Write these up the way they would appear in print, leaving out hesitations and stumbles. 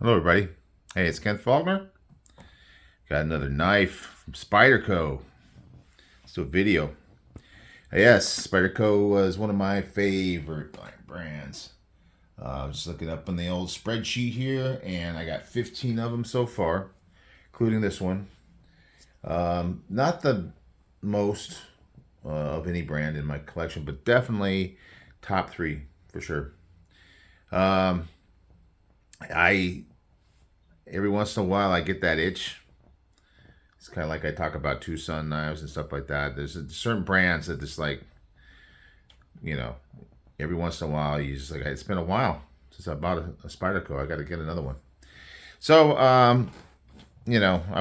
Hello, everybody. Hey, it's Ken Faulkner. Got another knife from Spyderco. Let's do a video. Yes, Spyderco is one of my favorite brands. I was just looking up on the old spreadsheet here, and I got 15 of them so far, including this one. Not the most of any brand in my collection, but definitely top three for sure. I Every once in a while I get that itch. It's kind of like I talk about Tucson knives and stuff like that. There's certain brands that just like, you know, every once in a while you just like, it's been a while since I bought a Spyderco. I got to get another one. So, I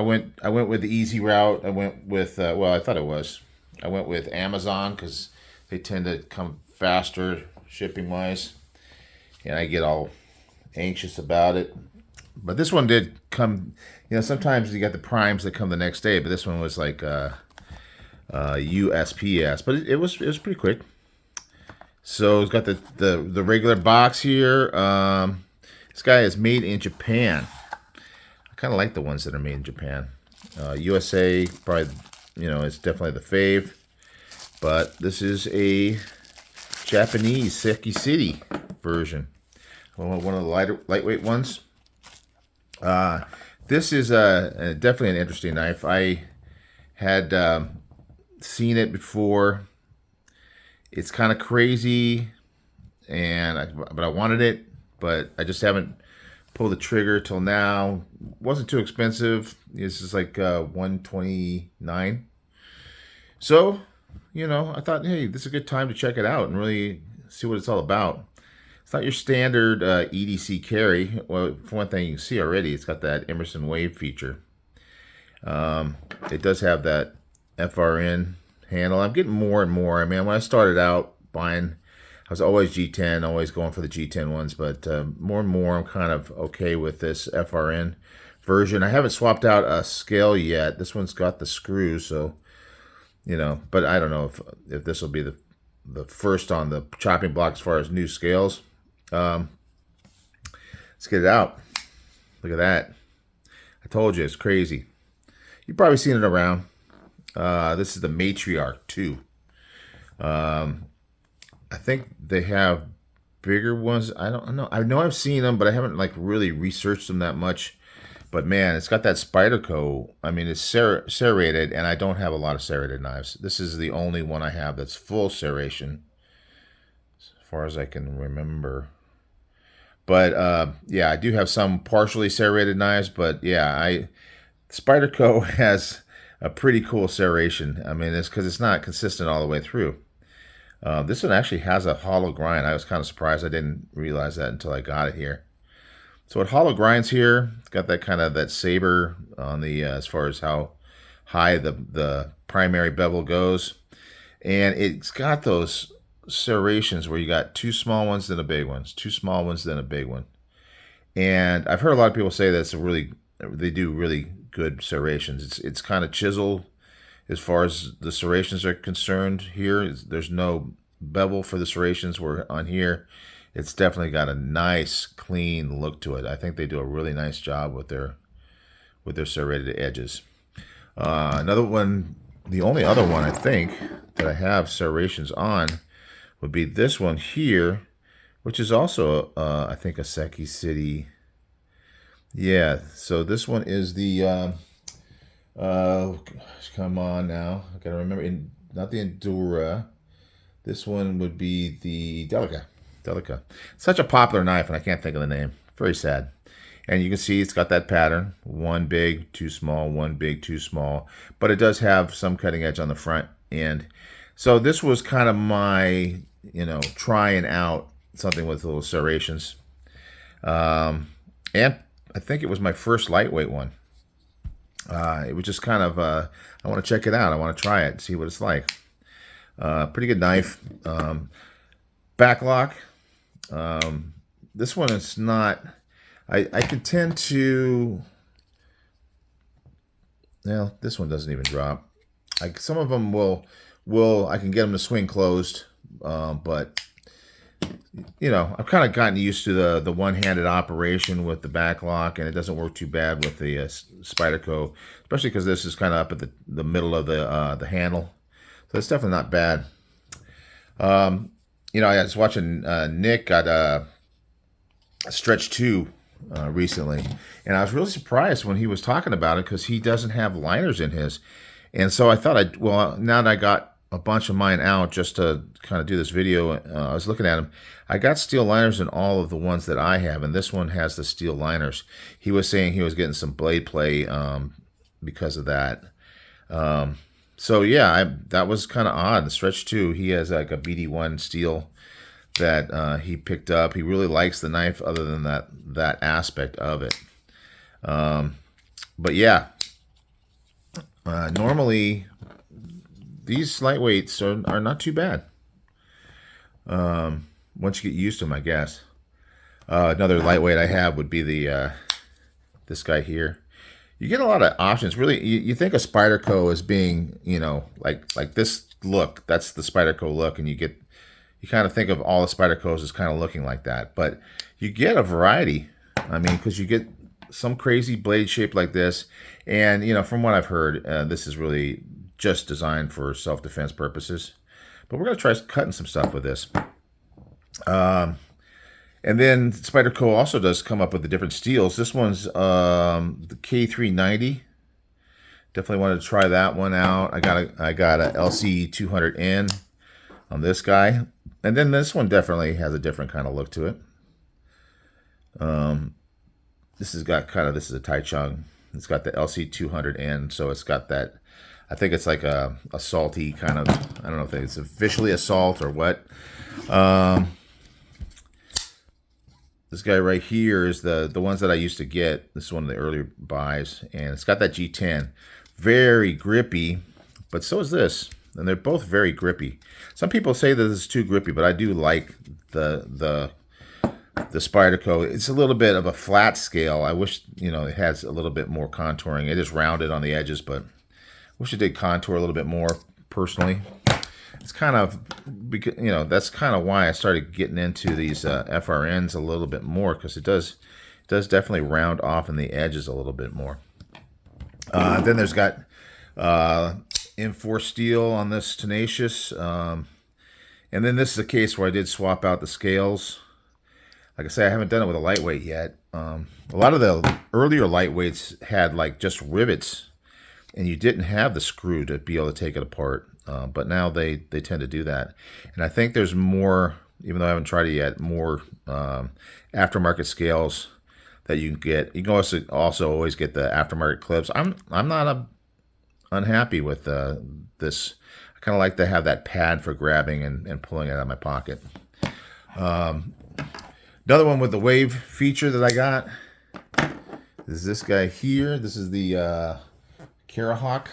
went with the easy route. I went with well, I thought it was. I went with Amazon because they tend to come faster shipping wise, and I get all anxious about it. But this one did come. Sometimes you got the primes that come the next day, but this one was like USPS. But it was pretty quick. So it's got the regular box here. This guy is made in Japan. I kind of like the ones that are made in Japan. USA probably, it's definitely the fave. But this is a Japanese Seki City version. One of the lightweight ones. This is definitely an interesting knife. I had seen it before. It's kind of crazy, but I wanted it, but I just haven't pulled the trigger till now. Wasn't too expensive. This is like $129. So, I thought, hey, this is a good time to check it out and really see what it's all about. It's not your standard EDC carry. Well, for one thing, you can see already, it's got that Emerson Wave feature. It does have that FRN handle. I'm getting more and more. I mean, when I started out buying, I was always G10, always going for the G10 ones, but more and more I'm kind of okay with this FRN version. I haven't swapped out a scale yet. This one's got the screws, so, but I don't know if this will be the first on the chopping block as far as new scales. Let's get it out. Look at that. I told you, it's crazy. You've probably seen it around. This is the Matriarch 2. I think they have bigger ones. I don't know. I know I've seen them, but I haven't like really researched them that much. But man, it's got that Spyderco. I mean, it's serrated, and I don't have a lot of serrated knives. This is the only one I have that's full serration, as far as I can remember. But yeah, I do have some partially serrated knives. But yeah, Spyderco has a pretty cool serration. I mean, it's because it's not consistent all the way through. This one actually has a hollow grind. I was kind of surprised. I didn't realize that until I got it here. So it hollow grinds here. It's got that kind of that saber on the as far as how high the primary bevel goes, and it's got those serrations where you got two small ones then a big one, two small ones then a big one. And I've heard a lot of people say that they do really good serrations. It's kind of chiseled as far as the serrations are concerned. Here there's no bevel for the serrations, where on here it's definitely got a nice clean look to it. I think they do a really nice job with their serrated edges. Another one, the only other one I think that I have serrations on would be this one here, which is also I think a Seki City. Yeah, so this one is the oh gosh, come on now, I gotta remember, not the Endura. This one would be the Delica. Such a popular knife, and I can't think of the name. Very sad. And you can see it's got that pattern: one big, two small, one big, two small. But it does have some cutting edge on the front end. So this was kind of my, trying out something with little serrations. And I think it was my first lightweight one. It was just kind of, I want to check it out. I want to try it, see what it's like. Pretty good knife. Backlock. This one is not, I could tend to, well, this one doesn't even drop. Some of them I can get them to swing closed, but you know, I've kind of gotten used to the one-handed operation with the back lock, and it doesn't work too bad with the Spyderco, especially because this is kind of up at the middle of the handle. So it's definitely not bad. You know, I was watching Nick got Stretch 2 recently, and I was really surprised when he was talking about it because he doesn't have liners in his. And so I thought, well, now that I got a bunch of mine out just to kind of do this video, I was looking at them. I got steel liners in all of the ones that I have, and this one has the steel liners. He was saying he was getting some blade play because of that. So yeah, that was kind of odd. The Stretch 2, he has like a BD1 steel that he picked up. He really likes the knife other than that aspect of it. But yeah, normally these lightweights are not too bad. Once you get used to them, I guess. Another lightweight I have would be the this guy here. You get a lot of options. Really, you think of Spyderco as being, you know, like this look. That's the Spyderco look, and you kind of think of all the Spydercos as kind of looking like that. But you get a variety. I mean, because you get some crazy blade shape like this, and you know, from what I've heard, this is really just designed for self-defense purposes. But we're gonna try cutting some stuff with this. And then Spyderco also does come up with the different steels. This one's the K390. Definitely wanted to try that one out. I got a LC200N on this guy, and then this one definitely has a different kind of look to it. This is a Taichung. It's got the LC200N, so it's got that. I think it's like a salty kind of. I don't know if it's officially assault or what. This guy right here is the ones that I used to get. This is one of the earlier buys, and it's got that G10. Very grippy, but so is this. And they're both very grippy. Some people say that this is too grippy, but I do like the Spyderco. It's a little bit of a flat scale. I wish, you know, it has a little bit more contouring. It is rounded on the edges, but I wish it did contour a little bit more personally. It's kind of, you know, that's kind of why I started getting into these FRNs a little bit more, because it does definitely round off in the edges a little bit more. Then there's got M4 steel on this Tenacious. And then this is a case where I did swap out the scales. Like I say, I haven't done it with a lightweight yet. A lot of the earlier lightweights had like just rivets, and you didn't have the screw to be able to take it apart. But now they tend to do that. And I think there's more, even though I haven't tried it yet, more aftermarket scales that you can get. You can also always get the aftermarket clips. I'm not unhappy with this. I kind of like to have that pad for grabbing and pulling it out of my pocket. Another one with the wave feature that I got is this guy here. This is the Carahawk.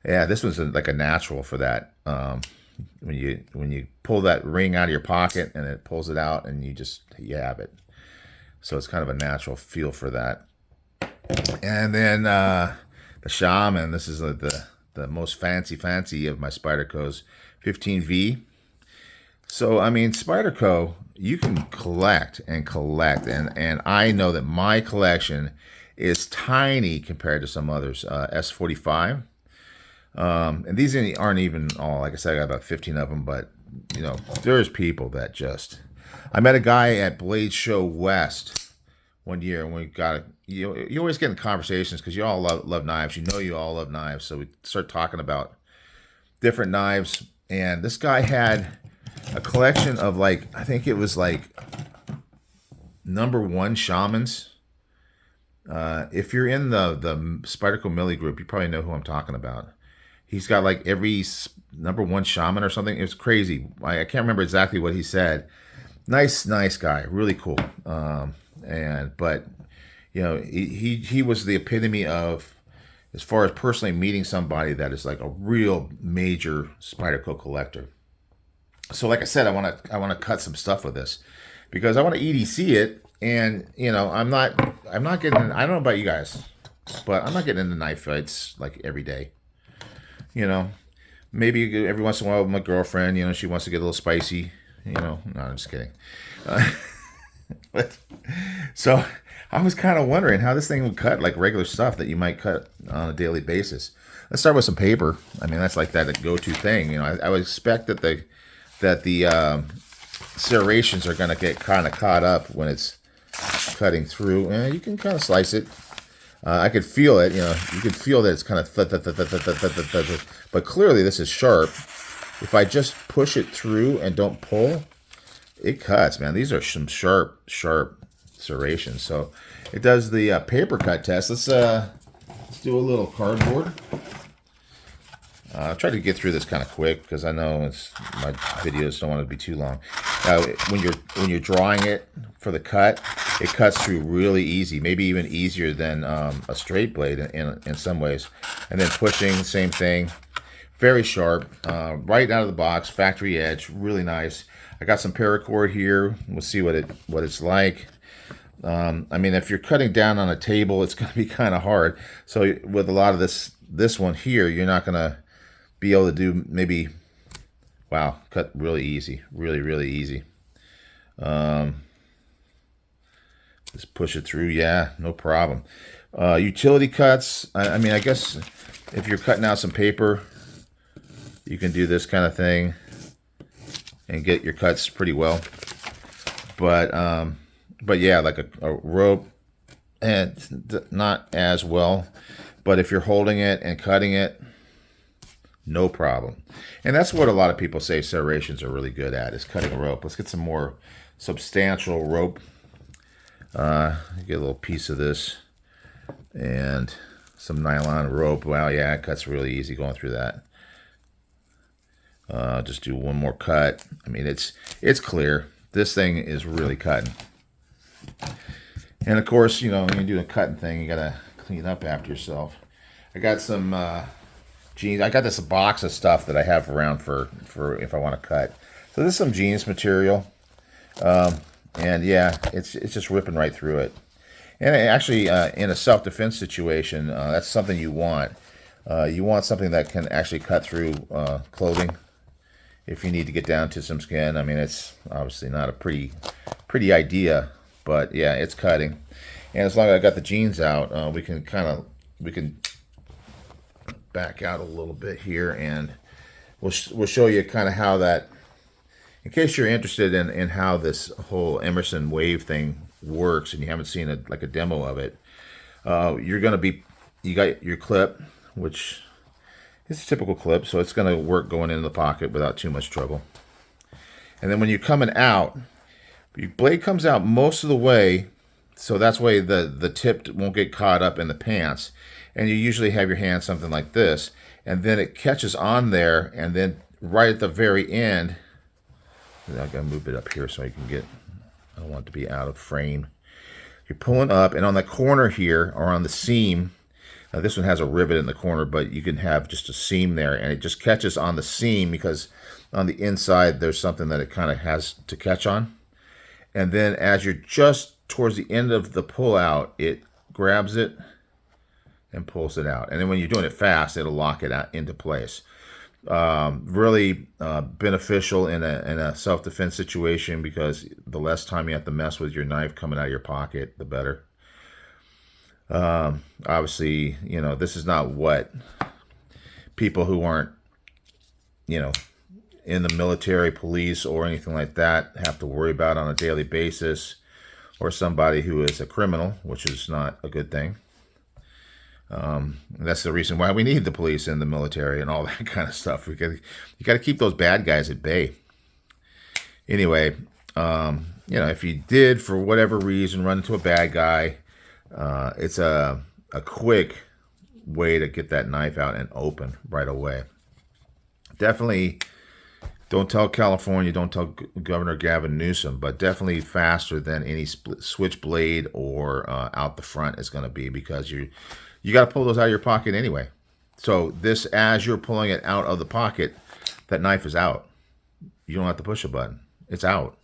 Yeah, this one's like a natural for that. When you pull that ring out of your pocket and it pulls it out, and you have it. So it's kind of a natural feel for that. And then the Shaman. This is the most fancy of my Spydercos, 15V. So I mean, Spyderco, you can collect, and I know that my collection is tiny compared to some others. S45. And these aren't even all, like I said, I got about 15 of them, but you know, there's people that just, I met a guy at Blade Show West one year, and we got, you always get in conversations because you all love knives. You all love knives. So we start talking about different knives, and this guy had a collection of like, I think it was like #1 Shamans. If you're in the Spyderco Millie group, you probably know who I'm talking about. He's got like every #1 Shaman or something. It was crazy. I can't remember exactly what he said. Nice guy, really cool. But you know, he was the epitome of, as far as personally meeting somebody that is like a real major Spyderco collector. So like I said, I want to cut some stuff with this because I want to EDC it, and you know, I'm not getting, I don't know about you guys, but I'm not getting into knife fights like every day. You know, maybe every once in a while with my girlfriend, you know, she wants to get a little spicy. you know. No, I'm just kidding. But, so I was kind of wondering how this thing would cut like regular stuff that you might cut on a daily basis. Let's start with some paper. I mean, that's like that go-to thing. You know, I would expect that the serrations are going to get kind of caught up when it's cutting through. And you can kind of slice it. I could feel it. You know, you could feel that it's kind of but clearly this is sharp. If I just push it through and don't pull, it cuts, man. These are some sharp serrations. So it does the paper cut test. Let's do a little cardboard. I'll try to get through this kind of quick because I know my videos don't want to be too long. When you're drawing it for the cut, it cuts through really easy, maybe even easier than a straight blade in some ways. And then pushing, same thing. Very sharp, right out of the box, factory edge, really nice. I got some paracord here. We'll see what it's like. I mean, if you're cutting down on a table, it's going to be kind of hard. So with a lot of this one here, you're not going to be able to do maybe, wow, cut really easy, really easy. Just push it through, yeah, no problem. Utility cuts, I mean, I guess if you're cutting out some paper, you can do this kind of thing and get your cuts pretty well. But yeah, like a rope, and not as well. But if you're holding it and cutting it, no problem. And that's what a lot of people say serrations are really good at, is cutting a rope. Let's get some more substantial rope. Get a little piece of this and some nylon rope. Wow, yeah, it cuts really easy going through that. Just do one more cut. I mean, it's clear. This thing is really cutting. And of course, you know, when you're doing a cutting thing, you gotta clean up after yourself. I got some jeans. I got this box of stuff that I have around for if I want to cut. So this is some jeans material, and yeah, it's just ripping right through it. And actually, in a self-defense situation, that's something you want. You want something that can actually cut through clothing if you need to get down to some skin. I mean, it's obviously not a pretty idea, but yeah, it's cutting. And as long as I got the jeans out, we can back out a little bit here, and we'll show you kind of how that, in case you're interested in how this whole Emerson wave thing works and you haven't seen like a demo of it. You got your clip, which is a typical clip, so it's going to work going into the pocket without too much trouble. And then when you're coming out, your blade comes out most of the way, so that's why the tip won't get caught up in the pants. And you usually have your hand something like this, and then it catches on there, and then right at the very end, I gotta move it up here so I can get, I don't want it to be out of frame. You're pulling up, and on the corner here, or on the seam, now this one has a rivet in the corner, but you can have just a seam there, and it just catches on the seam because on the inside there's something that it kind of has to catch on. And then as you're just towards the end of the pull out, it grabs it and pulls it out. And then when you're doing it fast, it'll lock it out into place. Really beneficial in a self-defense situation, because the less time you have to mess with your knife coming out of your pocket, the better. Obviously, you know, this is not what people who aren't, you know, in the military, police, or anything like that have to worry about on a daily basis, or somebody who is a criminal, which is not a good thing. That's the reason why we need the police and the military and all that kind of stuff. You got to keep those bad guys at bay. Anyway, you know, if you did for whatever reason run into a bad guy, it's a quick way to get that knife out and open right away. Definitely don't tell California, don't tell Governor Gavin Newsom, but definitely faster than any switchblade or out the front is going to be, because you got to pull those out of your pocket anyway. So this, as you're pulling it out of the pocket, that knife is out. You don't have to push a button. It's out.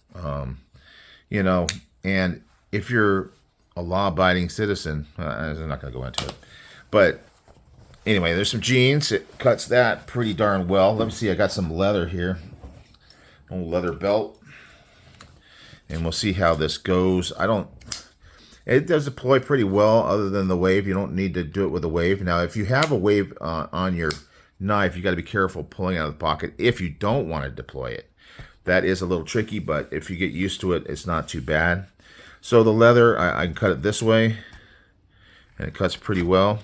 You know, and if you're a law-abiding citizen, I'm not going to go into it. But anyway, there's some jeans. It cuts that pretty darn well. Let me see. I got some leather here. Old leather belt. and we'll see how this goes. It does deploy pretty well other than the wave. You don't need to do it with a wave. Now, if you have a wave on your knife, you got to be careful pulling out of the pocket if you don't want to deploy it. That is a little tricky, but if you get used to it, it's not too bad. So the leather, I can cut it this way, and it cuts pretty well.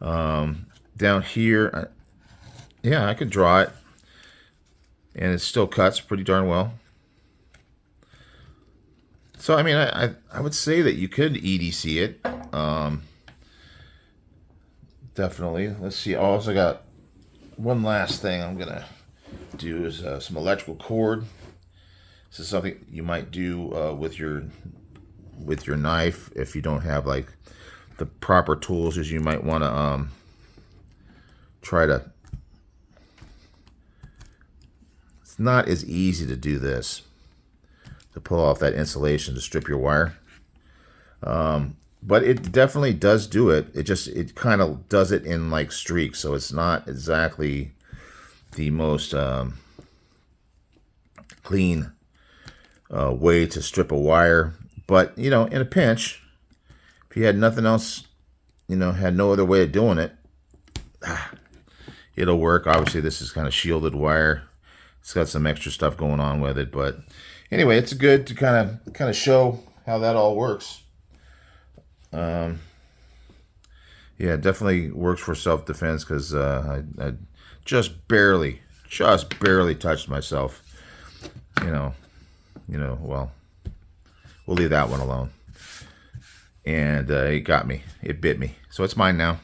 Down here, yeah, I could draw it, and it still cuts pretty darn well. So, I mean, I would say that you could EDC it. Definitely. Let's see. I also got one last thing I'm going to do is some electrical cord. This is something you might do with your knife if you don't have like the proper tools. As you might want to try to. It's not as easy to do this, to pull off that insulation to strip your wire. But it definitely does do it. It kind of does it in like streaks, so it's not exactly the most clean way to strip a wire. But, you know, in a pinch, if you had nothing else, you know, had no other way of doing it, it'll work. Obviously, this is kind of shielded wire. It's got some extra stuff going on with it, but anyway, it's good to kind of show how that all works. Yeah, it definitely works for self-defense because I just barely touched myself. You know, well, we'll leave that one alone. And it got me. It bit me. So it's mine now.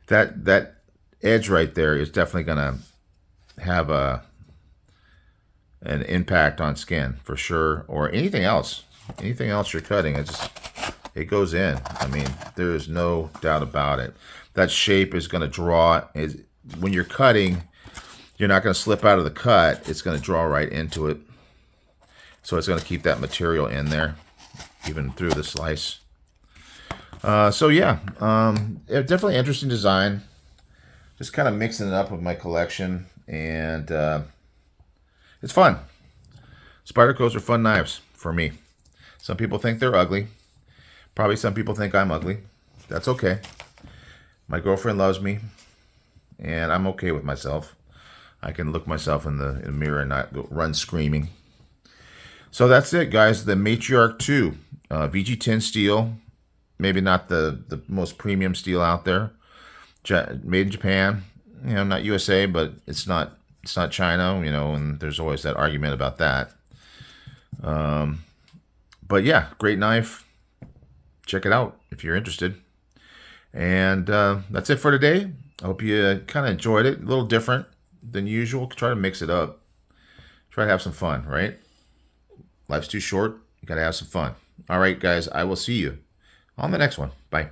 That edge right there is definitely gonna have an impact on skin for sure, or anything else you're cutting. It goes in. I mean, there is no doubt about it. That shape is going to draw. When you're cutting, you're not going to slip out of the cut. It's going to draw right into it. So it's going to keep that material in there, even through the slice. So yeah, definitely interesting design. Just kind of mixing it up with my collection, and it's fun. Spydercos are fun knives for me. Some people think they're ugly. Probably some people think I'm ugly. That's okay. My girlfriend loves me, and I'm okay with myself. I can look myself in the mirror and not run screaming. So that's it, guys. The Matriarch 2 VG tin steel. Maybe not the most premium steel out there. Made in Japan. You know, not USA, but it's not China. You know, and there's always that argument about that. But yeah, great knife. Check it out if you're interested. And that's it for today. I hope you kind of enjoyed it. A little different than usual. Try to mix it up. Try to have some fun, right? Life's too short. You got to have some fun. All right, guys. I will see you on the next one. Bye.